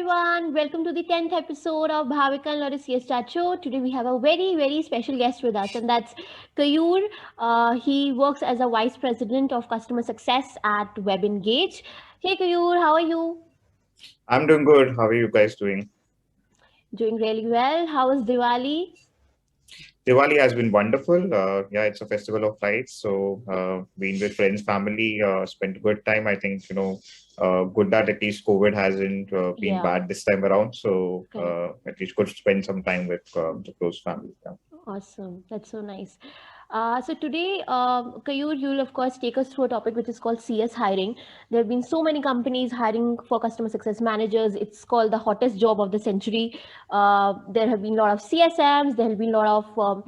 everyone, welcome to the 10th episode of Bhavika and Lotus CS Show. Today we have a very special guest with us, and that's Kayur. He works as a Vice President of Customer Success at Web Engage. Hey Kayur, how are you? I'm doing good. How are you guys doing? Doing really well. How was Diwali? Diwali has been wonderful. Yeah, it's a festival of lights. So, being with friends, family, spent a good time. I think, good that at least COVID hasn't been Yeah, bad this time around. So, correct. at least could spend some time with the close family. Yeah. Awesome. That's so nice. So today, Kayur, you'll of course take us through a topic which is called CS hiring. There have been so many companies hiring for customer success managers. It's called the hottest job of the century. There have been a lot of CSMs. There have been a lot of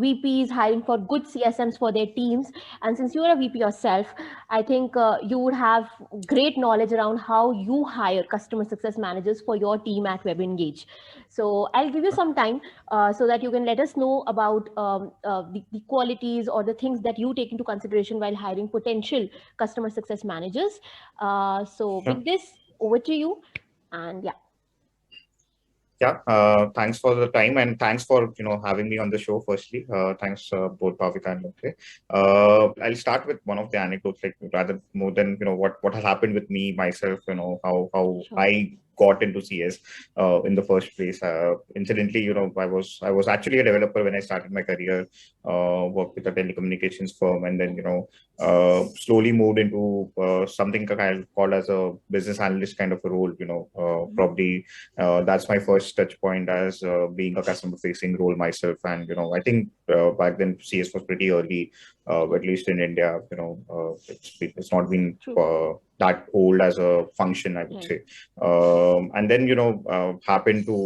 VPs hiring for good CSMs for their teams. And since you're a VP yourself, I think you would have great knowledge around how you hire customer success managers for your team at WebEngage. So I'll give you some time so that you can let us know about the qualities or the things that you take into consideration while hiring potential customer success managers. So Sure. with this, over to you. And yeah, Yeah, thanks for the time and thanks for having me on the show. Firstly, thanks both Bhavika and Lotte. I'll start with one of the anecdotes, like rather more than what has happened with me myself. How sure. I got into CS in the first place. Incidentally, I was actually a developer when I started my career. Worked with a telecommunications firm, and then slowly moved into something kind of called as a business analyst kind of a role. Mhm. Probably that's my first touch point as being a customer facing role myself. And I think back then CS was pretty early, at least in India. It's not been True. that old as a function, I would Right. say. And then happened to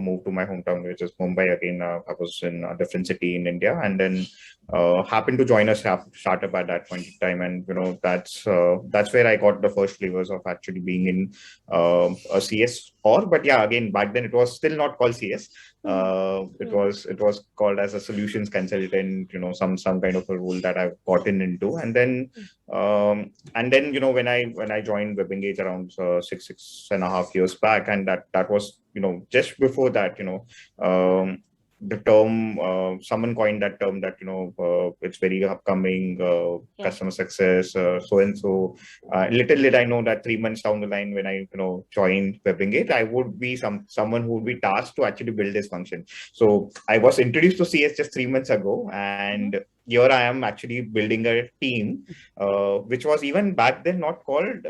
move to my hometown, which is Mumbai. Again, I was in a different city in India, and then happened to join a startup at that point in time. And that's where I got the first flavors of actually being in a CS. Or but yeah, again, back then it was still not called CS. Hmm. It Right. was called as a solutions consultant. Some kind of a role that I've gotten into. And then when I joined WebEngage around 6.5 years back, and that was just before that. The term, someone coined that term, that it's very upcoming, Yeah. customer success, so and so. Little did I know that 3 months down the line, when I joined WebEngage, I would be someone who would be tasked to actually build this function. So I was introduced to CS just 3 months ago, Hmm. and here I am actually building a team, which was even back then not called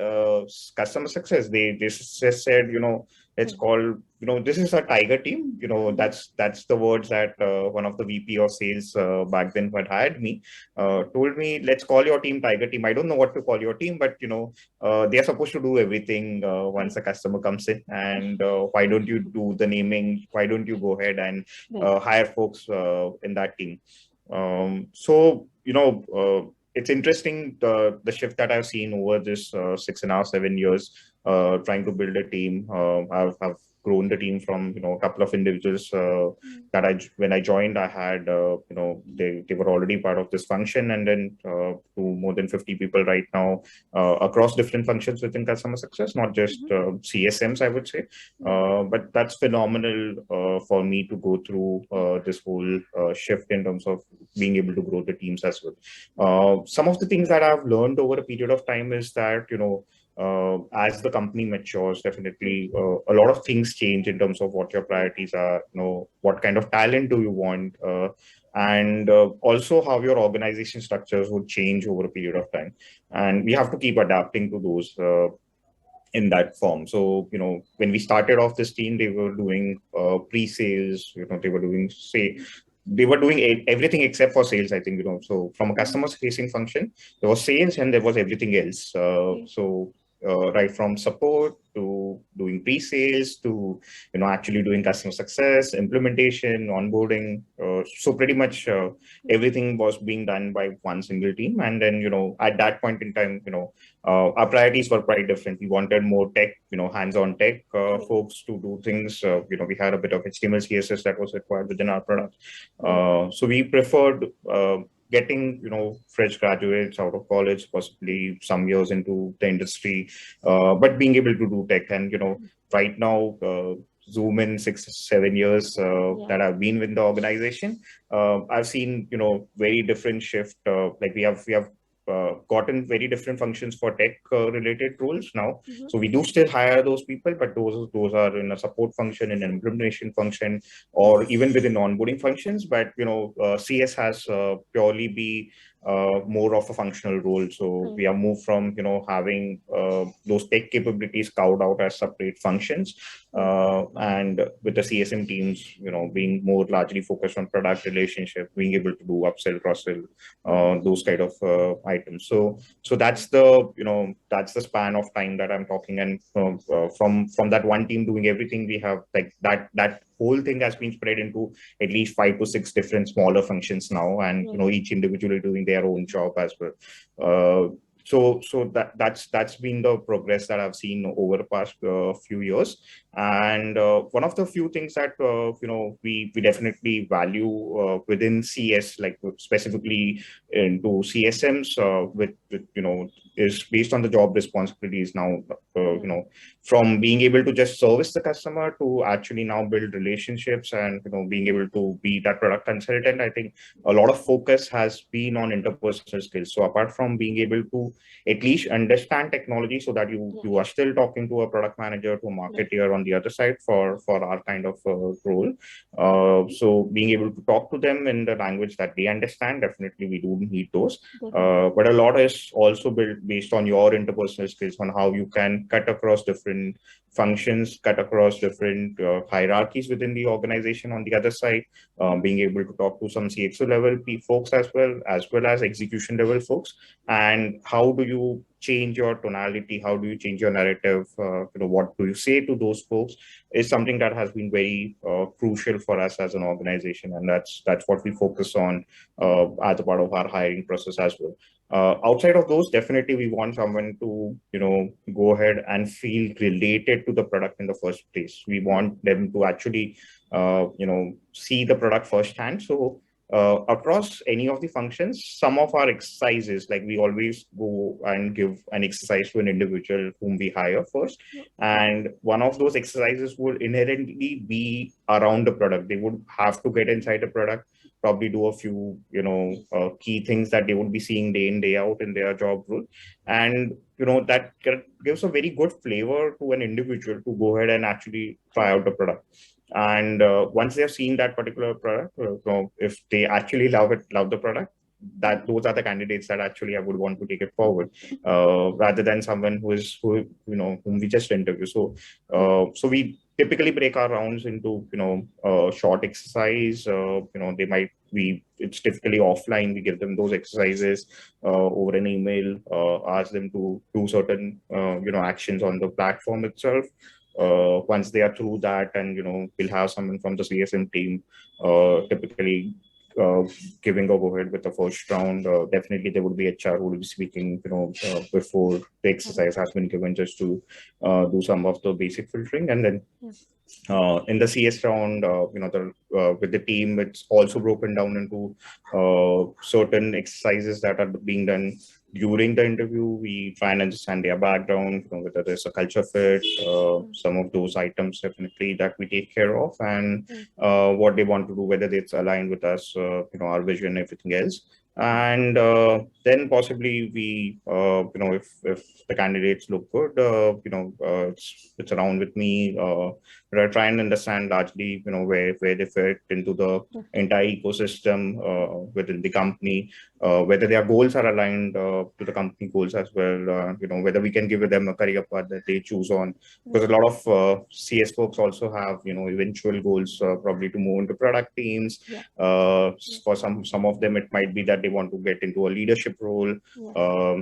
customer success. They just said, it's Right. called, this is a tiger team. Hmm. That's the words that one of the VP of sales back then, who had hired me, told me, let's call your team tiger team. I don't know what to call your team, but they are supposed to do everything once Right. a customer comes in. And why don't you do the naming? Why don't you go ahead and Right. hire folks in that team? So it's interesting, the shift that I've seen over this 6.5, 7 years, trying to build a team. I've grown the team from a couple of individuals Mm. that when I joined, I had they were already part of this function, and then to more than 50 people right now, across different functions within customer success, not just Mhm. CSMs, I would say. Right. But that's phenomenal for me to go through this whole shift in terms of being able to grow the teams as well. Some of the things that I've learned over a period of time is that, as the company matures, definitely a lot of things change in terms of what your priorities are, what kind of talent do you want, and also how your organization structures would change over a period of time. And we have to keep adapting to those in that form. So, when we started off this team, they were doing pre-sales, they were doing everything except for sales, I think. So from a Mhm. customer facing function, there was sales and there was everything else. Right. Right from support to doing pre-sales to actually doing customer success, implementation, onboarding. So pretty much Right. everything was being done by one single team. And then at that point in time, our priorities were quite different. We wanted more tech, hands-on tech Right. folks to do things. We had a bit of HTML, CSS that was required within our product. Right. So we preferred getting fresh graduates out of college, possibly some years into the industry, but being able to do tech. And right now, zoom in 6 7 years that I've been with the organization, I've seen, very different shift. Like we have gotten very different functions for tech related roles now. So we do still hire those people, but those are in a support function, in an implementation function, or even within onboarding functions. But CS has purely be more of a functional role. So we have moved from having those tech capabilities carved out as separate functions, and with the CSM teams, being more largely focused on product relationship, being able to do upsell, cross sell, those kind of items. So that's the span of time that I'm talking. And from that one team doing everything, we have like that whole thing has been spread into at least 5 to 6 different smaller functions now, and each individually doing their own job as well. That's been the progress that I've seen over the past few years. And one of the few things that we definitely value within CS, like specifically into CSMs, with is based on the job responsibilities now. From being able to just service the customer to actually now build relationships and being able to be that product consultant. I think a lot of focus has been on interpersonal skills. So apart from being able to at least understand technology, so that you are still talking to a product manager, to a marketeer on the other side for our kind of role. So being able to talk to them in the language that they understand, definitely we do need those. But a lot is also built based on your interpersonal skills, on how you can cut across different functions, cut across different hierarchies within the organization on the other side, being able to talk to some CXO level folks as well as execution level folks. And how do you change your tonality? How do you change your narrative? What do you say to those folks is something that has been very crucial for us as an organization. And that's what we focus on as a part of our hiring process as well. Outside of those, definitely we want someone to, go ahead and feel related to the product in the first place. We want them to actually, see the product firsthand. So across any of the functions, some of our exercises, like we always go and give an exercise to an individual whom we hire first. And one of those exercises would inherently be around the product. They would have to get inside the product, probably do a few, key things that they would be seeing day in, day out in their job role. And, that gives a very good flavor to an individual to go ahead and actually try out the product. And once they've seen that particular product, if they actually love the product, that those are the candidates that actually I would want to take it forward, rather than someone whom we just interview. So we typically break our rounds into short exercise. It's typically offline. We give them those exercises over an email, ask them to do certain actions on the platform itself. Once they are through that, and we'll have someone from the CSM team typically giving a go ahead with the first round. Definitely there would be HR who will be speaking before the exercise has been given, just to do some of the basic filtering. And then in the CS round, with the team, it's also broken down into certain exercises that are being done during the interview. We try and understand their background, whether there's a culture fit, some of those items definitely that we take care of, and what they want to do, whether it's aligned with us, our vision, everything else. And then possibly we, if the candidates look good, it's around with me. But I try and understand largely, where they fit into the entire ecosystem within the company, whether their goals are aligned to the company goals as well. Whether we can give them a career path that they choose on, because a lot of CS folks also have, eventual goals, probably to move into product teams. For some of them, it might be that they want to get into a leadership role.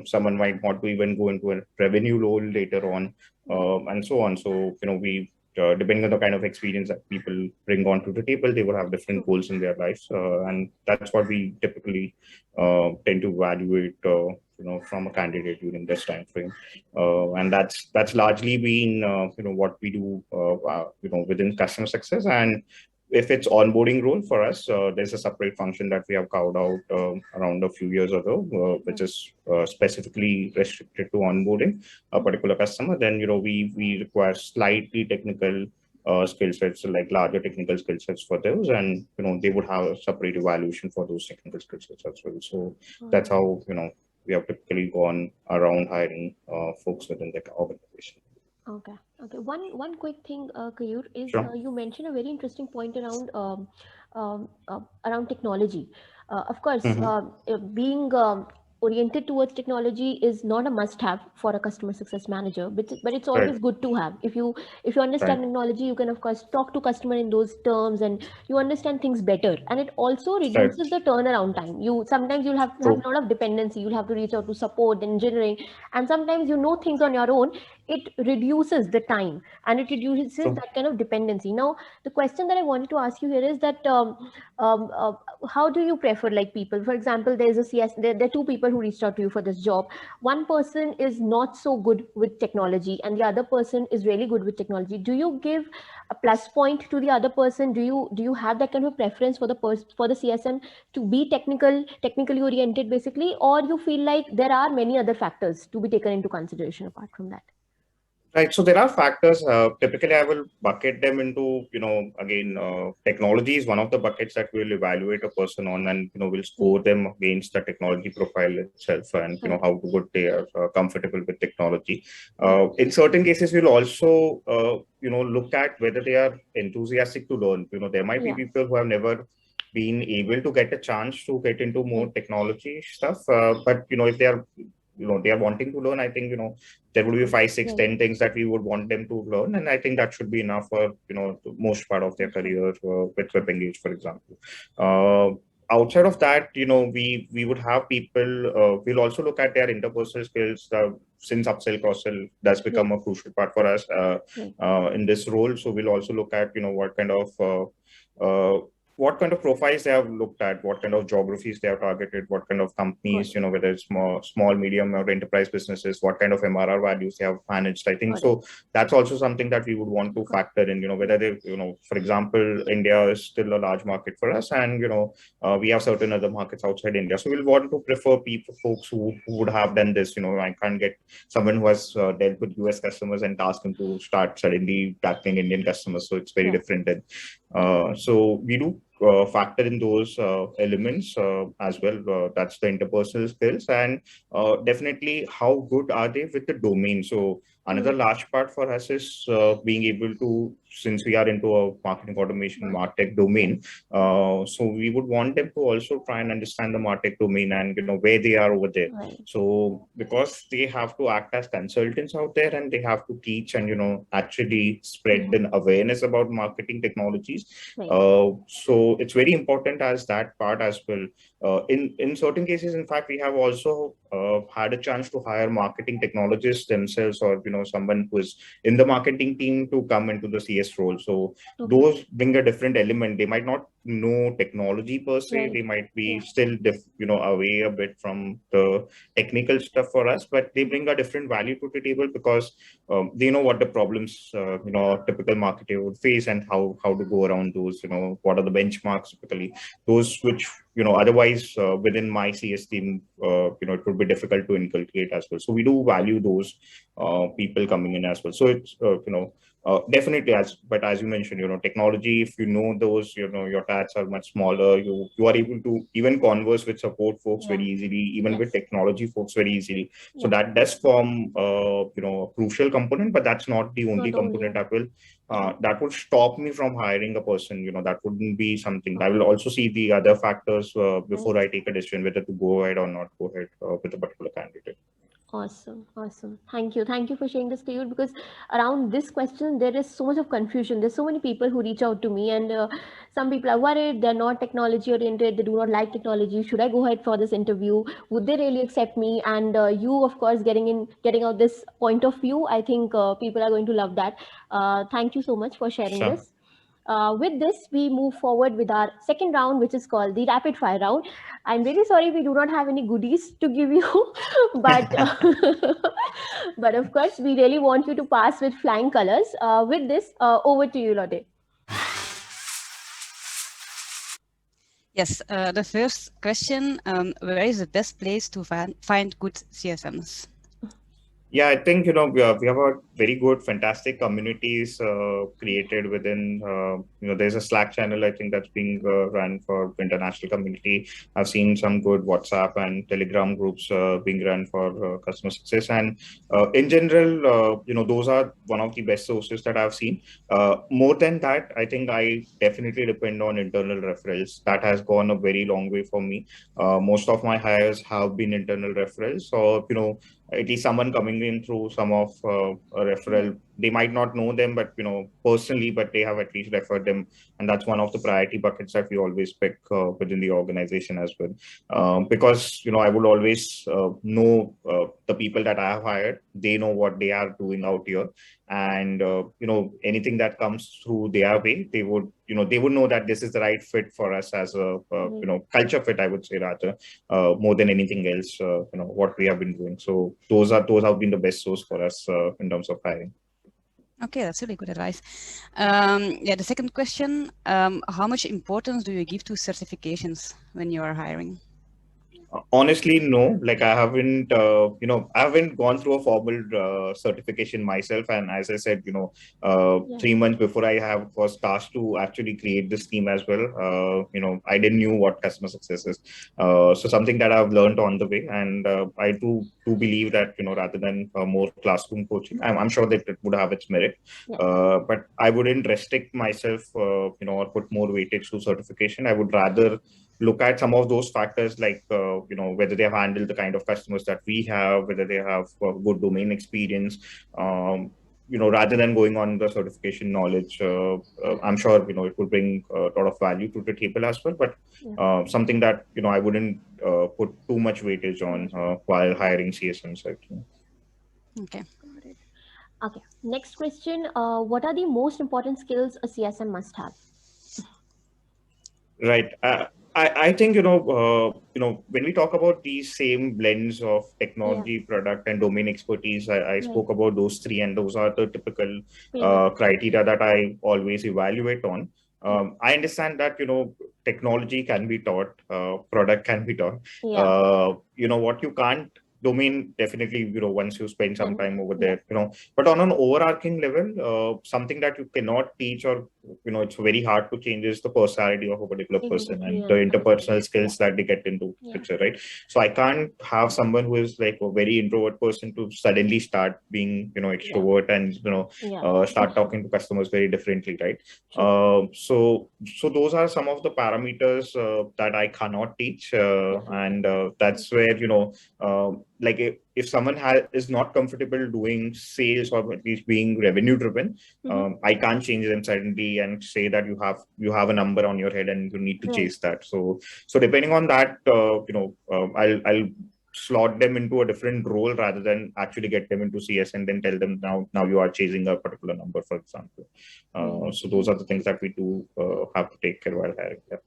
Someone might want to even go into a revenue role later on, and so on. So, we depending on the kind of experience that people bring onto the table, they will have different goals in their lives, and that's what we typically tend to evaluate, from a candidate during this time frame. And that's largely been, what we do, within customer success. And if it's onboarding role for us, there's a separate function that we have carved out around a few years ago, which is specifically restricted to onboarding a particular customer. Then we require slightly technical skill sets, like larger technical skill sets for those, and they would have a separate evaluation for those technical skill sets as well. So that's how we have typically gone around hiring folks within the organization. Okay. Okay. One quick thing, Kayur, is Sure. you mentioned a very interesting point around technology. Of course, Mm-hmm. being oriented towards technology is not a must-have for a customer success manager, but it's Right. always good to have. If you understand Right. technology, you can of course talk to customer in those terms, and you understand things better. And it also Right. reduces the turnaround time. You sometimes you'll have True. a lot of dependency. You'll have to reach out to support, engineering, and sometimes you know things on your own. It reduces the time, and it reduces True. that kind of dependency. Now, the question that I wanted to ask you here is that um, uh, how do you prefer, like, people? For example, there's a there are two people who reached out to you for this job. One person is not so good with technology, and the other person is really good with technology. Do you give a plus point to the other person? Do you have that kind of preference for for the CSM to be technically oriented, basically, or you feel like there are many other factors to be taken into consideration apart from that? Right. So there are factors. Typically, I will bucket them into, again, technology is one of the buckets that we'll evaluate a person on, and, we'll Right. score them against the technology profile itself, and, Right. how good they are comfortable with technology. Right. In certain cases, we'll also, look at whether they are enthusiastic to learn. There might be Yeah. people who have never been able to get a chance to get into more Right. technology stuff. But, if they are, they are wanting to learn, I think, there would be Good. five, six, Right. 10 things that we would want them to learn, and I think that should be enough for the most part of their That's right. career with Web Engage, for example. Uh, Outside of that, we would have people. We'll also look at their interpersonal skills, since upsell cross sell does Right. become a crucial part for us Right. in this role. So we'll also look at what kind of profiles they have looked at, what kind of geographies they have targeted, what kind of Got companies, it. whether it's small, medium, or enterprise businesses, what kind of MRR values they have managed. I think Got it. so. That's also something that we would want to Got factor in. Whether they, for example, India is still a large market for us, and we have certain other markets outside India. So we'll want to prefer folks who would have done this. I can't get someone who has dealt with US customers and ask him to start suddenly tackling Indian customers. So it's very Yeah. different. And Yeah. so we do factor in those elements as well. That's the interpersonal skills, and definitely how good are they with the domain. So another Hmm. large part for us is being able to, since we are into a marketing automation Market. martech Right. domain, so we would want them to also try and understand the martech domain, and where they are over there. Right. So because they have to act as consultants out there, and they have to teach and actually spread Hmm. an awareness about marketing technologies. Right. So it's very important as that part as well. In certain cases, in fact, we have also had a chance to hire marketing technologists themselves, or someone who is in the marketing team to come into the CS role. So Okay. those bring a different element. They might not know technology per se. Right. They might be Yeah. still away a bit from the technical stuff for us, but they bring a different value to the table, because they know what the problems a typical marketer would face, and how to go around those. What are the benchmarks typically, those which otherwise within my CS team, it would be difficult to inculcate as well. So we do value those people coming in as well. So it's definitely, as you mentioned, technology, if you know those, your tats are much smaller, you are able to even converse with support folks very Yeah. easily, even with Yes. technology folks very easily. So Yeah. that does form a crucial component, but that's not the only Not the only component one. Right. that would stop me from hiring a person. That wouldn't be something. I Okay. will also see the other factors before Nice. I take a decision whether to go ahead or not go ahead with a particular candidate. Awesome, awesome. Thank you for sharing this, Kayur, because around this question there is so much of confusion. There's so many people who reach out to me, and some people are worried. They're not technology oriented. They do not like technology. Should I go ahead for this interview? Would they really accept me? And you, of course, getting out this point of view. I think people are going to love that. Thank you so much for sharing Sure. this. With this, we move forward with our second round, which is called the rapid fire round. I'm really sorry we do not have any goodies to give you, but but of course, we really want you to pass with flying colors. With this, over to you, Lode. Yes, the first question, where is the best place to find good CSMs? Yeah, I think we have a very good, fantastic communities created within. There's a Slack channel I think that's being run for international community. I've seen some good WhatsApp and Telegram groups being run for customer success, and in general, those are one of the best sources that I've seen. More than that, I think I definitely depend on internal referrals. That has gone a very long way for me. Most of my hires have been internal referrals, so at least someone coming in through some of a Yeah. referral. They might not know them, but personally, but they have at least referred them, and that's one of the priority buckets that we always pick within the organization as well. Because I would always know the people that I have hired. They know what they are doing out here, and anything that comes through their way, they would know that this is the right fit for us as a culture fit, I would say, rather more than anything else, what we have been doing. So those have been the best source for us in terms of hiring. Okay, that's really good advice. Yeah, the second question, how much importance do you give to certifications when you are hiring? Honestly, no. Like I haven't gone through a formal certification myself. And as I said, Yeah. 3 months before I was tasked to actually create this team as well. I didn't knew what customer success is. So something that I've learned on the way, and I do believe that rather than more classroom coaching, I'm sure that it would have its merit. Yeah. But I wouldn't restrict myself, or put more weightage to certification. I would rather look at some of those factors like whether they have handled the kind of customers that we have, whether they have good domain experience, rather than going on the certification knowledge. I'm sure it will bring a lot of value to the table as well, but Yeah. something that I wouldn't put too much weightage on while hiring CSMs actually. Okay. Got it. Okay. Next question. What are the most important skills a CSM must have? Right. I think when we talk about these same blends of Yeah. technology, product, and domain expertise, I Right. spoke about those three, and those are the typical Pillars. criteria that I always evaluate on. Yeah. I understand that technology can be taught, product can be taught. Yeah. What you can't, domain definitely, once you spend some Can. time over Yeah. there, but on an overarching level, something that you cannot teach, or it's very hard to change, is the personality of a particular person Exactly. and the Yeah. interpersonal Yeah. skills that they get into Yeah. picture, right? So I can't have someone who is like a very introvert person to suddenly start being Yeah. extrovert and Yeah. start talking to customers very differently, right? True. So those are some of the parameters that I cannot teach, Definitely. and that's where like if someone is not comfortable doing sales, or at least being revenue driven, Mm-hmm. I can't change them suddenly and say that you have a number on your head and you need to Right. chase that. So depending on that, I'll slot them into a different role rather than actually get them into CS and then tell them now you are chasing a particular number, for example. Right. So those are the things that we do have to take care while hiring. Yeah.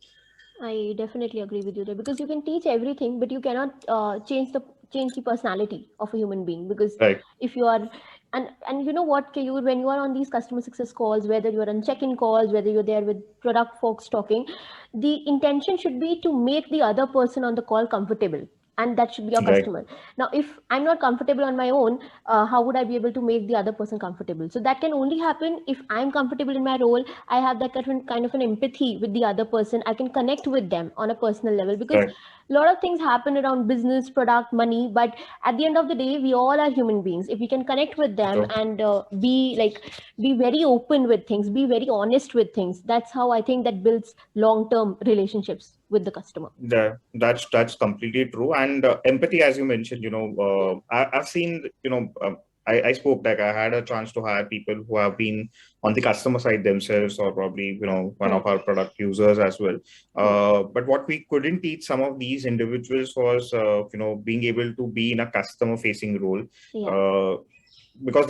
I definitely agree with you there, because you can teach everything, but you cannot change the personality of a human being. Because Right. if you are, and you know what, Kayur, when you are on these customer success calls, whether you are on check-in calls, whether you're there with product folks talking, the intention should be to make the other person on the call comfortable, and that should be your Right. customer. Now, if I'm not comfortable on my own, how would I be able to make the other person comfortable? So that can only happen if I'm comfortable in my role. I have that kind of an empathy with the other person. I can connect with them on a personal level, because Right. a lot of things happen around business, product, money, but at the end of the day, we all are human beings. If we can connect with them So and be very open with things, be very honest with things, that's how I think that builds long term relationships with the customer. that's completely true. And empathy, as you mentioned, Yeah. I've seen, I spoke, like I had a chance to hire people who have been on the customer side themselves, or probably, one Right. of our product users as well. Right. But what we couldn't teach some of these individuals was, being able to be in a customer facing role, Yeah. uh, because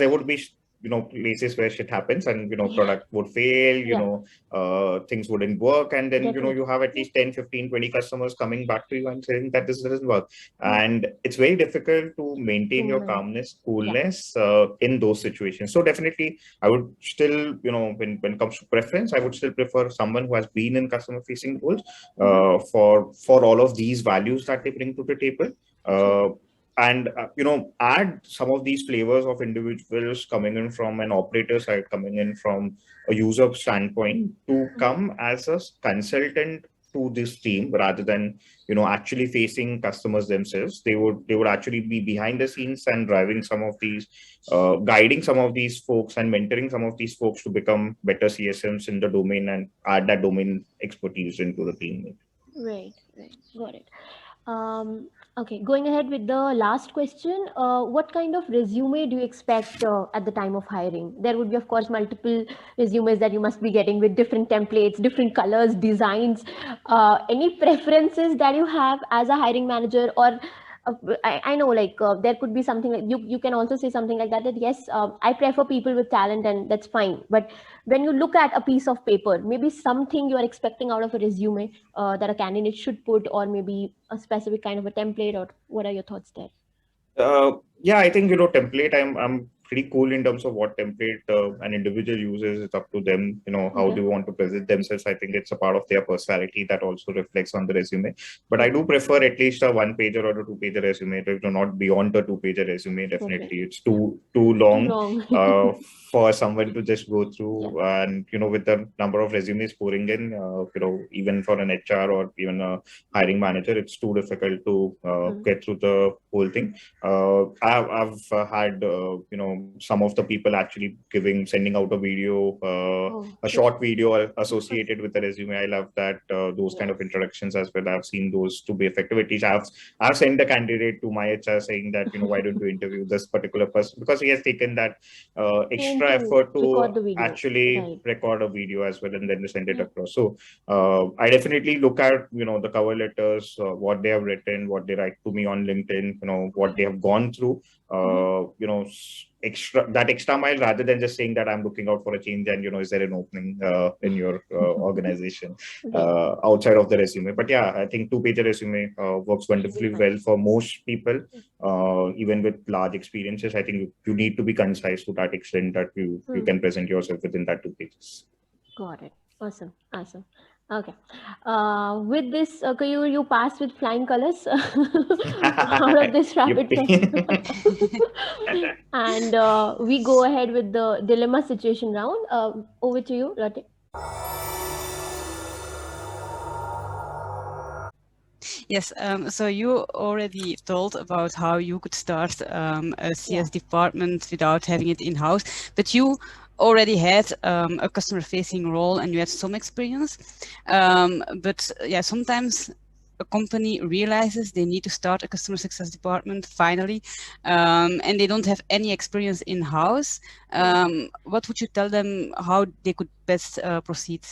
places where shit happens and, product would fail, things wouldn't work. And then, you have at least 10, 15, 20 customers coming back to you and saying that this doesn't work. And it's very difficult to maintain your calmness, coolness in those situations. So definitely, I would still, when it comes to preference, I would still prefer someone who has been in customer facing roles for all of these values that they bring to the table. And add some of these flavors of individuals coming in from an operator side, coming in from a user standpoint, to come as a consultant to this team rather than actually facing customers themselves. They would actually be behind the scenes and driving some of these, guiding some of these folks and mentoring some of these folks to become better CSMs in the domain and add that domain expertise into the team. Right, got it. Okay, going ahead with the last question. What kind of resume do you expect at the time of hiring? There would be, of course, multiple resumes that you must be getting with different templates, different colors, designs. Any preferences that you have as a hiring manager? Or I know, like, there could be something like you can also say something like that yes, I prefer people with talent, and that's fine. But when you look at a piece of paper, maybe something you are expecting out of a resume that a candidate should put, or maybe a specific kind of a template, or what are your thoughts there? Yeah, I think, template, I'm pretty cool in terms of what template an individual uses. It's up to them, how do you want to present themselves. I think it's a part of their personality that also reflects on the resume. But I do prefer at least a 1-pager or a 2-pager resume, not beyond the 2-pager resume. Definitely, it's too long, for someone to just go through. And, with the number of resumes pouring in, even for an HR or even a hiring manager, it's too difficult to get through the whole thing. I've had, some of the people actually sending out a video, a short video associated with the resume. I love that, those kind of introductions as well. I've seen those to be effective. At least I've sent a candidate to my HR saying that, why don't you interview this particular person? Because he has taken that extra effort to actually record a video as well and then send it across. So I definitely look at, the cover letters, what they have written, what they write to me on LinkedIn, what they have gone through, extra mile, rather than just saying that I'm looking out for a change and, is there an opening in your organization outside of the resume. But yeah, I think 2-pager resume works wonderfully well for most people, even with large experiences. I think you need to be concise to that extent that you can present yourself within that 2 pages. Got it. Awesome. Okay. With this, you passed with flying colors out of this rapid fire. And we go ahead with the dilemma situation round. Over to you, Latte. Yes, so you already told about how you could start a CS department without having it in-house, but you already had a customer-facing role and you had some experience. But yeah, sometimes a company realizes they need to start a customer success department finally, and they don't have any experience in-house. What would you tell them how they could best proceed?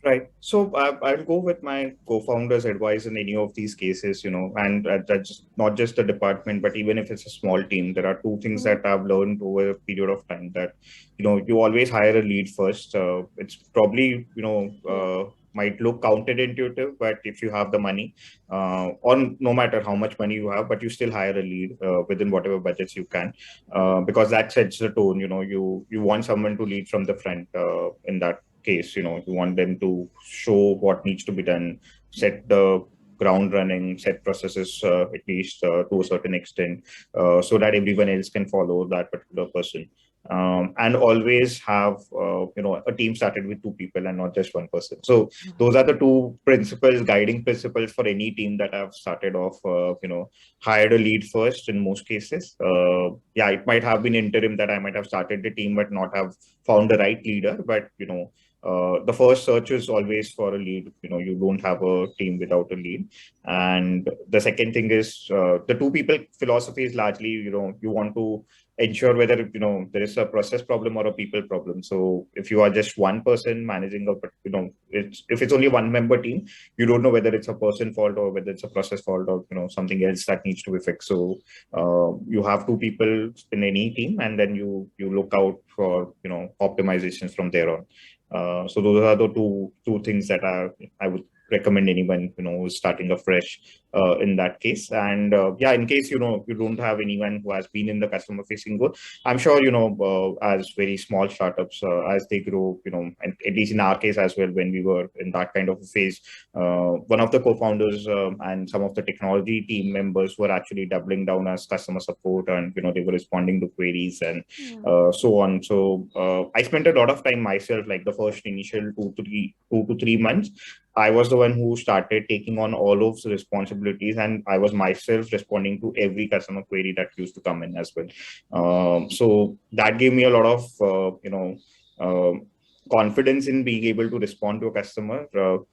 Right. So I'll go with my co-founder's advice in any of these cases, and that's not just the department, but even if it's a small team, there are 2 things that I've learned over a period of time that, you always hire a lead first. It's probably, might look counterintuitive, but if you have the money, or no matter how much money you have, but you still hire a lead within whatever budgets you can, because that sets the tone. You want someone to lead from the front in that case. You want them to show what needs to be done, set the ground running, set processes at least to a certain extent, so that everyone else can follow that particular person. And always have a team started with 2 people and not just 1 person. So those are the 2 principles, guiding principles for any team that I've started off. Hired a lead first in most cases. It might have been interim that I might have started the team but not have found the right leader, but the first search is always for a lead. You don't have a team without a lead. And the second thing is the two people philosophy is largely, you want to ensure whether, there is a process problem or a people problem. So if you are just one person managing if it's only one member team, you don't know whether it's a person fault or whether it's a process fault or, something else that needs to be fixed. So you have two people in any team, and then you look out for, optimizations from there on. So those are the two things that I would recommend anyone, who's starting afresh in that case. And in case, you don't have anyone who has been in the customer facing role, I'm sure, as very small startups, as they grow, and at least in our case as well, when we were in that kind of a phase, one of the co-founders and some of the technology team members were actually doubling down as customer support, and, they were responding to queries and so on. So I spent a lot of time myself, like the first initial 2 to 3 months. I was the one who started taking on all of the responsibilities, and I was myself responding to every customer query that used to come in as well. So that gave me a lot of, confidence in being able to respond to a customer,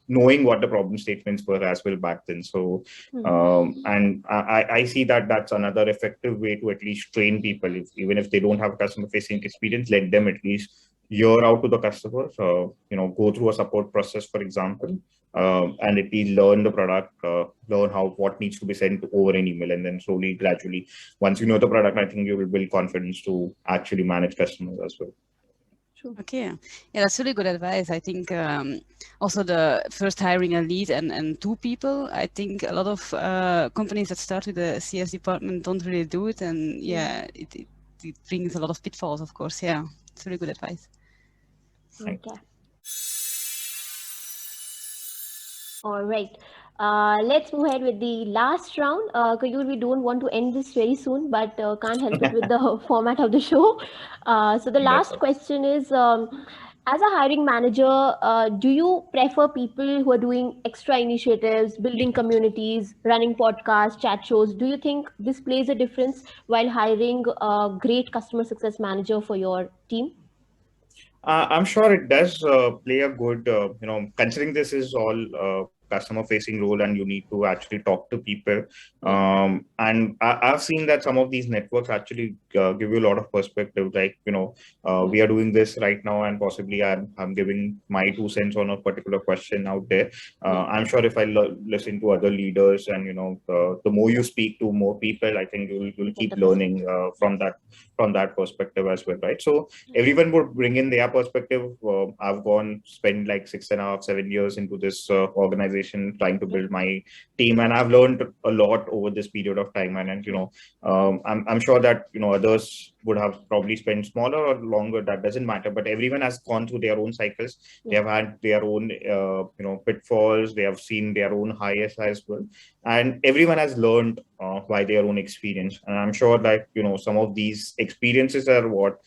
knowing what the problem statements were as well back then. So, and I see that that's another effective way to at least train people. Even if they don't have customer facing experience, let them at least hear out to the customer, go through a support process, for example, and at least learn the product, learn what needs to be sent over an email, and then slowly, gradually, once you know the product, I think you will build confidence to actually manage customers as well. Okay, yeah, that's really good advice. I think also the first hiring a lead and two people, I think a lot of companies that start with the CS department don't really do it, and it brings a lot of pitfalls, of course. Yeah, it's really good advice. Okay. All right. Let's move ahead with the last round. Kayur, we don't want to end this very soon, but can't help it with the format of the show. So the last question is, as a hiring manager, do you prefer people who are doing extra initiatives, building communities, running podcasts, chat shows? Do you think this plays a difference while hiring a great customer success manager for your team? I'm sure it does play a good, considering this is all customer facing role and you need to actually talk to people. And I've seen that some of these networks actually give you a lot of perspective. Like, we are doing this right now, and possibly I'm giving my 2 cents on a particular question out there. I'm sure if I listen to other leaders and, the more you speak to more people, I think you'll keep learning from that perspective as well, right? So everyone would bring in their perspective. I've spent like 6.5, 7 years into this organization trying to build my team, and I've learned a lot over this period of time. And I'm sure that others would have probably spent smaller or longer. That doesn't matter. But everyone has gone through their own cycles. They have had their own pitfalls. They have seen their own highs as well, and everyone has learned by their own experience. And I'm sure that some of these experiences are what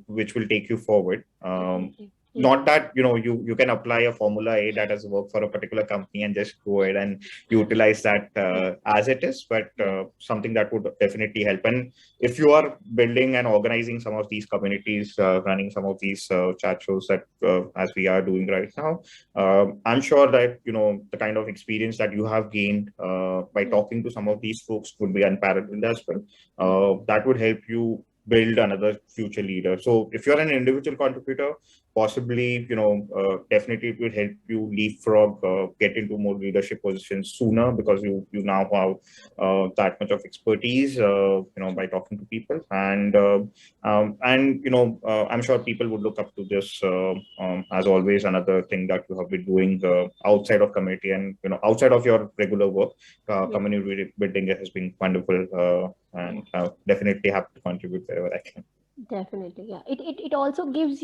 which will take you forward. Not that you can apply a formula A that has worked for a particular company and just go ahead and utilize that as it is, but something that would definitely help. And if you are building and organizing some of these communities, running some of these chat shows that as we are doing right now, I'm sure that the kind of experience that you have gained by talking to some of these folks would be unparalleled as well. That would help you build another future leader. So if you're an individual contributor, possibly, definitely it will help you leapfrog, get into more leadership positions sooner, because you now have that much of expertise, by talking to people. And I'm sure people would look up to this, as always, another thing that you have been doing outside of community and, outside of your regular work. Community building has been wonderful, and definitely have to contribute wherever I can. Definitely, yeah. It also gives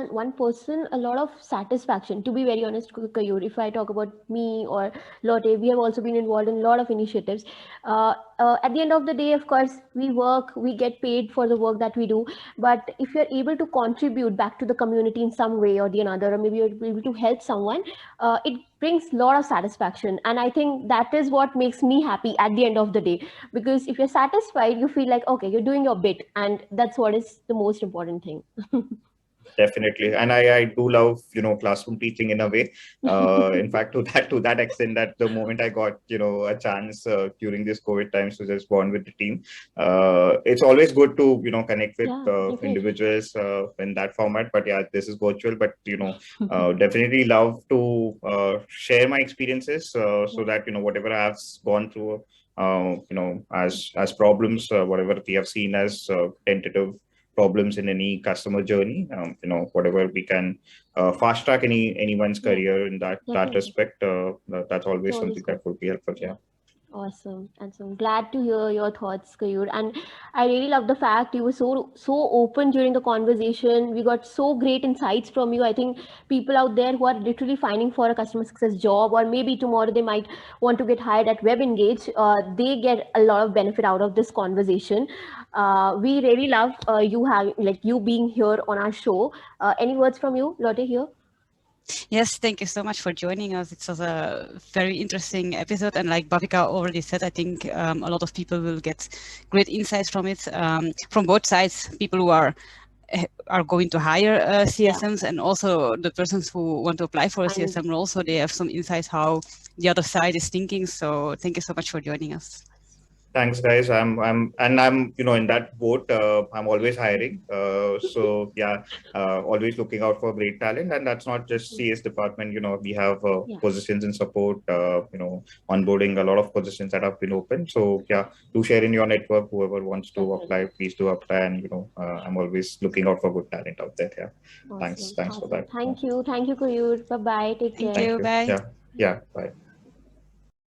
one person a lot of satisfaction. To be very honest, Kayur, if I talk about me or Lotte, we have also been involved in a lot of initiatives. At the end of the day, of course, we work, we get paid for the work that we do. But if you're able to contribute back to the community in some way or the another, or maybe you're able to help someone, it brings a lot of satisfaction. And I think that is what makes me happy at the end of the day. Because if you're satisfied, you feel like, okay, you're doing your bit. And that's what is the most important thing. Definitely, and I do love classroom teaching in a way. In fact, to that extent that the moment I got a chance during this COVID times to just bond with the team, it's always good to connect with Yeah, definitely. individuals in that format. But yeah, this is virtual. But definitely love to share my experiences so Yeah, that whatever I've gone through, as problems, whatever we have seen as tentative problems in any customer journey, whatever we can fast track anyone's yeah, career in that definitely. respect, that's It's always always something good. that would be helpful. Yeah. Yeah. Awesome. And so I'm glad to hear your thoughts, Kayur. And I really love the fact you were so open during the conversation. We got so great insights from you. I think people out there who are literally finding for a customer success job, or maybe tomorrow they might want to get hired at Web Engage, they get a lot of benefit out of this conversation. We really love you having like you being here on our show. Any words from you, Lotte, here? Yes, thank you so much for joining us. It was a very interesting episode, and like Bhavika already said, I think a lot of people will get great insights from it, from both sides. People who are going to hire CSMs, and also the persons who want to apply for a And CSM role. So they have some insights how the other side is thinking. So thank you so much for joining us. Thanks, guys. I'm in that boat. I'm always hiring. So yeah, always looking out for great talent, and that's not just CS department. We have yeah, positions in support. Onboarding a lot of positions that have been open. So yeah, do share in your network. Whoever wants to apply, definitely. please do apply. And I'm always looking out for good talent out there. Yeah. Thanks. Awesome. Thanks for Awesome. that. Yeah. Thank you. Thank you, Kayur. Bye bye. Take Thank care. Thank you. you. Bye. Yeah. Yeah. Bye.